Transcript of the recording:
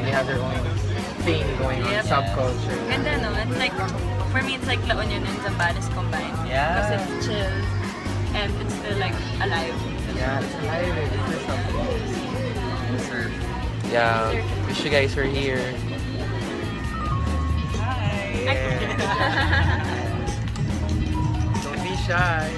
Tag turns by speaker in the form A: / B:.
A: They have their own thing going on,
B: Yep.
A: subculture.
B: Ganda, no? It's like, for me, it's like La Union and Zambales combined.
A: Yeah.
B: Because it's chill and it's still like alive.
A: Yeah, it's alive. It's just surf.
C: Yeah, wish you guys were here.
A: Hi. Don't be shy.